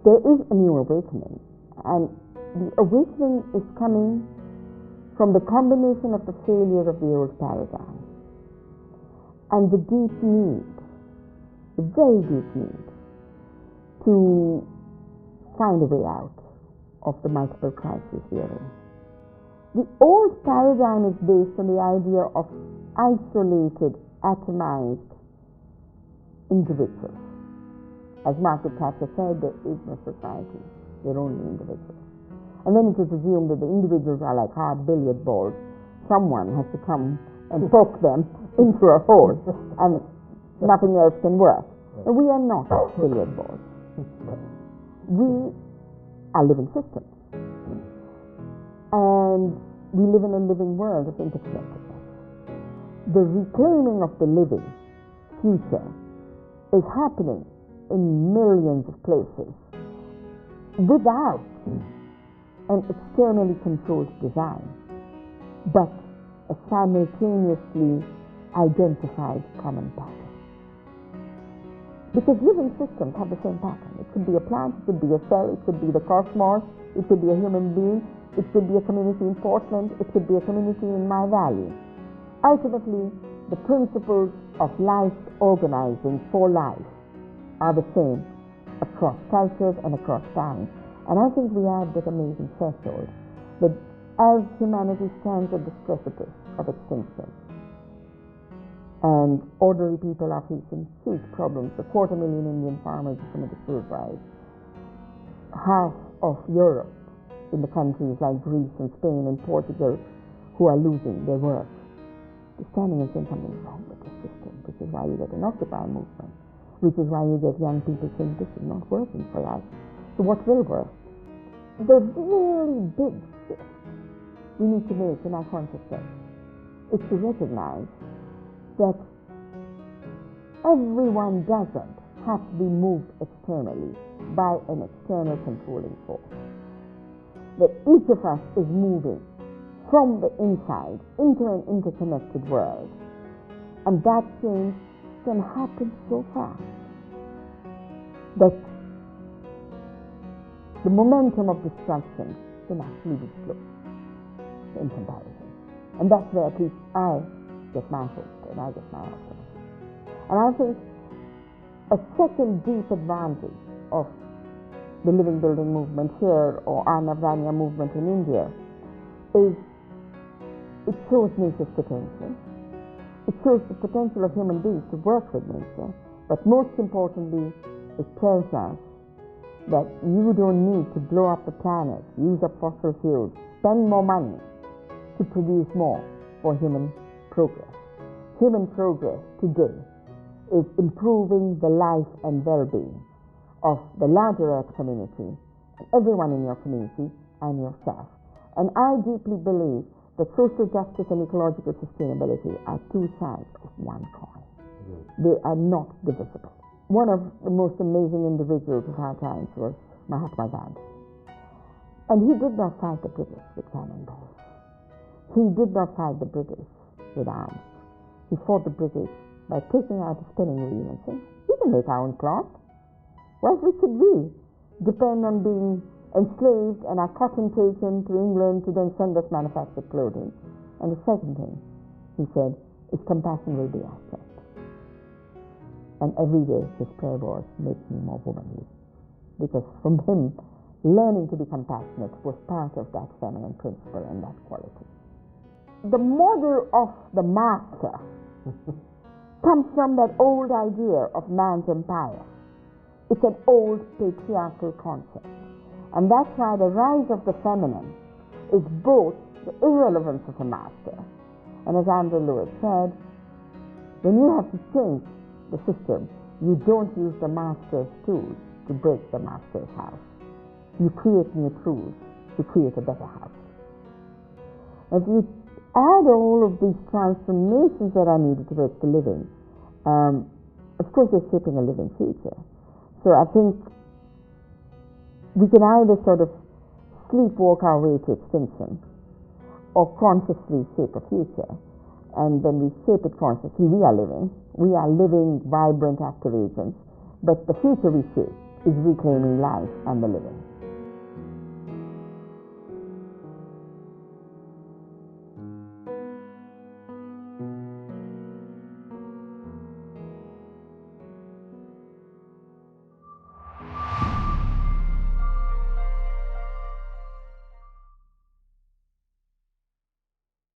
there is a new awakening, and the awakening is coming from the combination of the failure of the old paradigm and the deep need, the very deep need, to find a way out of the multiple crises we are in. The old paradigm is based on the idea of isolated, atomized individuals. As Margaret Thatcher said, there is no society, there are only individuals. And then it is assumed that the individuals are like hard billiard balls. Someone has to come and poke them into a hole, and nothing else can work. And we are not billiard balls. We are living systems. And we live in a living world of interconnectedness. The reclaiming of the living future is happening in millions of places without an externally controlled design, but a simultaneously identified common pattern. Because living systems have the same pattern. It could be a plant, it could be a cell, it could be the cosmos, it could be a human being, it could be a community in Portland, it could be a community in my valley. Ultimately, the principles of life organizing for life are the same across cultures and across time. And I think we are at that amazing threshold that as humanity stands at the precipice of extinction, and ordinary people are facing huge problems. A 250,000 Indian farmers are committed suicide. Half of Europe, in the countries like Greece and Spain and Portugal, who are losing their work. They're standing and saying something is wrong with this system, which is why you get an Occupy movement, which is why you get young people saying this is not working for us. So what will work? The really big shift we need to make in our consciousness is to recognize that everyone doesn't have to be moved externally by an external controlling force. That each of us is moving from the inside into an interconnected world. And that change can happen so fast that the momentum of destruction can actually be slow in comparison. And that's where at least I get my hope and I get my optimism. And I think a second deep advantage of the living building movement here or our Navdanya movement in India is it shows nature's potential. It shows the potential of human beings to work with nature, but most importantly, it tells us that you don't need to blow up the planet, use up fossil fuels, spend more money to produce more for human progress. Human progress today is improving the life and well-being of the larger Earth community, and everyone in your community and yourself. And I deeply believe that social justice and ecological sustainability are two sides of one coin. They are not divisible. One of the most amazing individuals of our times was Mahatma Gandhi. And he did not fight the British with cannonballs. He did not fight the British with arms. He fought the British by taking out a spinning wheel and saying, we can make our own cloth. Why should we depend on being enslaved and our cotton taken to England to then send us manufactured clothing? And the second thing, he said, is compassion will be our strength. And every day his prayer was, make me more womanly. Because from him, learning to be compassionate was part of that feminine principle and that quality. The model of the master comes from that old idea of man's empire. It's an old patriarchal concept. And that's why the rise of the feminine is both the irrelevance of a master. And as Andrew Lewis said, when you have to change the system, you don't use the master's tools to break the master's house. You create new tools to create a better house. If you add all of these transformations that are needed towards the living, of course they're shaping a living future. So I think we can either sort of sleepwalk our way to extinction or consciously shape a future. And when we shape it consciously, we are living, vibrant, active agents. But the future we shape is reclaiming life and the living.